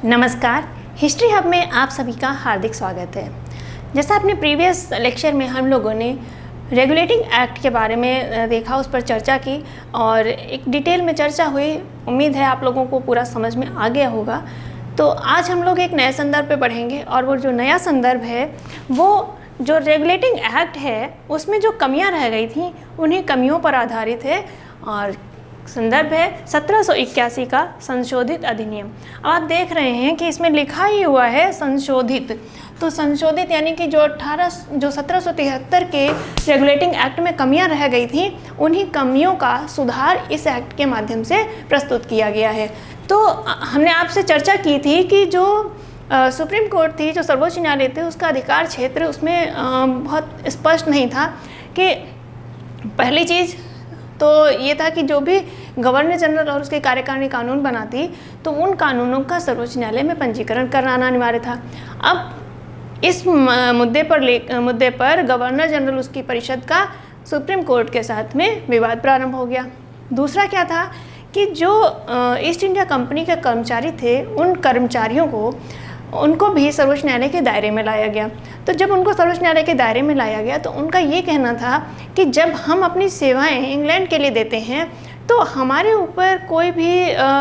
नमस्कार, history hub में आप सभी का हार्दिक स्वागत है। जैसा अपने प्रीवियस लेक्चर में हम लोगों ने रेगुलेटिंग एक्ट के बारे में देखा, उस पर चर्चा की और एक डिटेल में चर्चा हुई। उम्मीद है आप लोगों को पूरा समझ में आ गया होगा। तो आज हम लोग एक नए संदर्भ पे बढ़ेंगे और वो जो नया संदर्भ है वो जो रेगुलेटिंग एक्ट है उसमें जो कमियां रह गई थी उन्हीं कमियों पर आधारित है और संदर्भ है 1781 का संशोधित अधिनियम। अब आप देख रहे हैं कि इसमें लिखा ही हुआ है संशोधित। तो संशोधित यानी कि जो 1773 के रेगुलेटिंग एक्ट में कमियां रह गई थी उन्हीं कमियों का सुधार इस एक्ट के माध्यम से प्रस्तुत किया गया है। तो हमने आपसे चर्चा की थी कि जो सुप्रीम कोर्ट थी, जो सर्वोच्च न्यायालय थे, उसका अधिकार क्षेत्र उसमें बहुत स्पष्ट नहीं था। कि पहली चीज़ तो ये था कि जो भी गवर्नर जनरल और उसके कार्यकारिणी कानून बनाती तो उन कानूनों का सर्वोच्च न्यायालय में पंजीकरण कराना अनिवार्य था। अब इस मुद्दे पर गवर्नर जनरल उसकी परिषद का सुप्रीम कोर्ट के साथ में विवाद प्रारंभ हो गया। दूसरा क्या था कि जो ईस्ट इंडिया कंपनी के कर्मचारी थे उन कर्मचारियों को उनको भी सर्वोच्च न्यायालय के दायरे में लाया गया। तो जब उनको सर्वोच्च न्यायालय के दायरे में लाया गया तो उनका ये कहना था कि जब हम अपनी सेवाएं इंग्लैंड के लिए देते हैं तो हमारे ऊपर कोई भी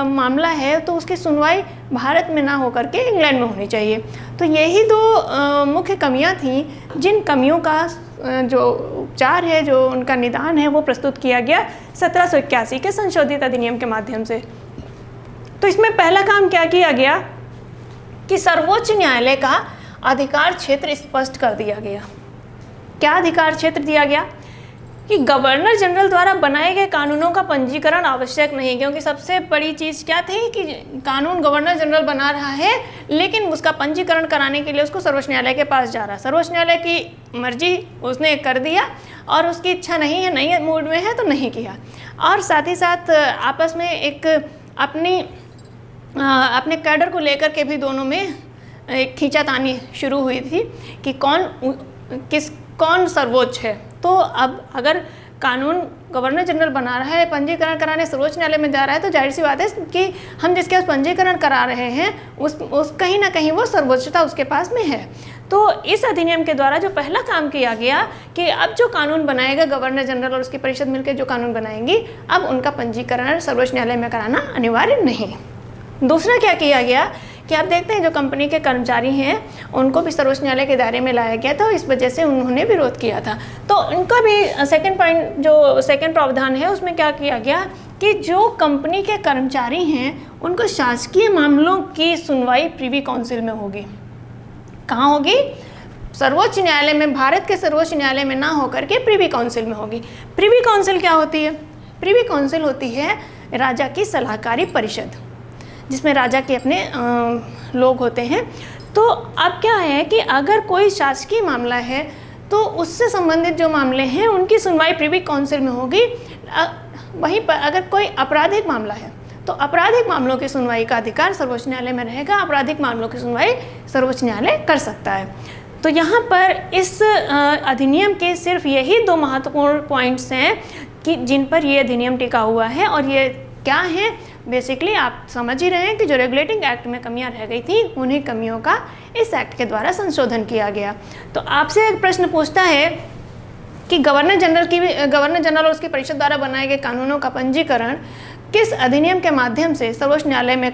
मामला है तो उसकी सुनवाई भारत में ना होकर के इंग्लैंड में होनी चाहिए। तो यही दो मुख्य कमियां थीं जिन कमियों का जो उपचार है, जो उनका निदान है, वो प्रस्तुत किया गया 1781 के संशोधित अधिनियम के माध्यम से। तो इसमें पहला काम क्या किया गया कि सर्वोच्च न्यायालय का अधिकार क्षेत्र स्पष्ट कर दिया गया। क्या अधिकार क्षेत्र दिया गया कि गवर्नर जनरल द्वारा बनाए गए कानूनों का पंजीकरण आवश्यक नहीं, क्योंकि सबसे बड़ी चीज़ क्या थी कि कानून गवर्नर जनरल बना रहा है लेकिन उसका पंजीकरण कराने के लिए उसको सर्वोच्च न्यायालय के पास जा रहा है। सर्वोच्च न्यायालय की मर्जी उसने कर दिया और उसकी इच्छा नहीं है, नहीं मूड में है तो नहीं किया। और साथ ही साथ आपस में एक अपने कैडर को लेकर के भी दोनों में एक खींचातानी शुरू हुई थी कि कौन सर्वोच्च है। तो अब अगर कानून गवर्नर जनरल बना रहा है, पंजीकरण कराने सर्वोच्च न्यायालय में जा रहा है, तो जाहिर सी बात है कि हम जिसके पास पंजीकरण करा रहे हैं उस कहीं ना कहीं वो सर्वोच्चता उसके पास में है। तो इस अधिनियम के द्वारा जो पहला काम किया गया कि अब जो कानून बनाएगा गवर्नर जनरल और उसकी परिषद मिलकर जो कानून बनाएंगी, अब उनका पंजीकरण सर्वोच्च न्यायालय में कराना अनिवार्य नहीं। दूसरा क्या किया गया कि आप देखते हैं जो कंपनी के कर्मचारी हैं उनको भी सर्वोच्च न्यायालय के दायरे में लाया गया था, इस वजह से उन्होंने विरोध किया था। तो उनका भी सेकंड प्रावधान है उसमें क्या किया गया कि जो कंपनी के कर्मचारी हैं उनको शासकीय मामलों की सुनवाई प्रिवी काउंसिल में होगी। कहाँ होगी? सर्वोच्च न्यायालय में, भारत के सर्वोच्च न्यायालय में ना होकर के प्रिवी काउंसिल में होगी। प्रिवी काउंसिल क्या होती है? प्रिवी काउंसिल होती है राजा की सलाहकारी परिषद, जिसमें राजा के अपने लोग होते हैं। तो अब क्या है कि अगर कोई शासकीय मामला है तो उससे संबंधित जो मामले हैं उनकी सुनवाई प्रिवी काउंसिल में होगी। वहीं पर अगर कोई आपराधिक मामला है तो आपराधिक मामलों की सुनवाई का अधिकार सर्वोच्च न्यायालय में रहेगा। आपराधिक मामलों की सुनवाई सर्वोच्च न्यायालय कर सकता है। तो यहाँ पर इस अधिनियम के सिर्फ यही दो महत्वपूर्ण पॉइंट्स हैं कि जिन पर ये अधिनियम टिका हुआ है। और ये क्या है? बेसिकली आप समझ ही रहे हैं कि जो रेगुलेटिंग एक्ट में कमियां रह गई थी उन्हीं कमियों का इस एक्ट के द्वारा संशोधन किया गया। तो आपसे एक प्रश्न पूछता है कि गवर्नर जनरल और उसकी परिषद द्वारा बनाए गए कानूनों का पंजीकरण किस अधिनियम के माध्यम से सर्वोच्च न्यायालय में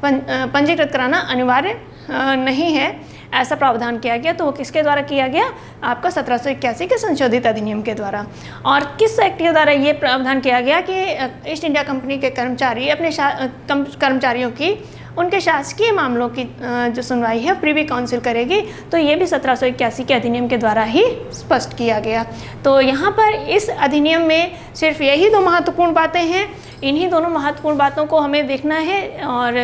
पंजीकृत कराना अनिवार्य नहीं है, ऐसा प्रावधान किया गया। तो वो किसके द्वारा किया गया? आपका 1781 के संशोधित अधिनियम के द्वारा। और किस एक्ट के द्वारा ये प्रावधान किया गया कि ईस्ट इंडिया कंपनी के कर्मचारी अपने कर्मचारियों की उनके शासकीय मामलों की जो सुनवाई है प्रिवी काउंसिल करेगी। तो ये भी 1781 के अधिनियम के द्वारा ही स्पष्ट किया गया। तो यहाँ पर इस अधिनियम में सिर्फ यही दो महत्वपूर्ण बातें हैं। इन्हीं दोनों महत्वपूर्ण बातों को हमें देखना है और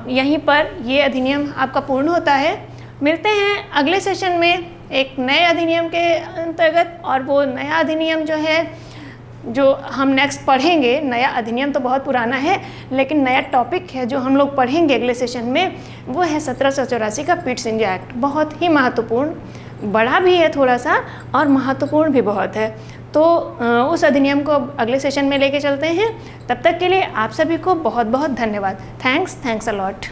यहीं पर ये अधिनियम आपका पूर्ण होता है। मिलते हैं अगले सेशन में एक नए अधिनियम के अंतर्गत। और वो नया अधिनियम जो है जो हम नेक्स्ट पढ़ेंगे, नया अधिनियम तो बहुत पुराना है लेकिन नया टॉपिक है जो हम लोग पढ़ेंगे अगले सेशन में, वो है 1784 का पिट्स इंडिया एक्ट। बहुत ही महत्वपूर्ण, बड़ा भी है थोड़ा सा और महत्वपूर्ण भी बहुत है। तो उस अधिनियम को अगले सेशन में लेके चलते हैं। तब तक के लिए आप सभी को बहुत बहुत धन्यवाद। Thanks a lot.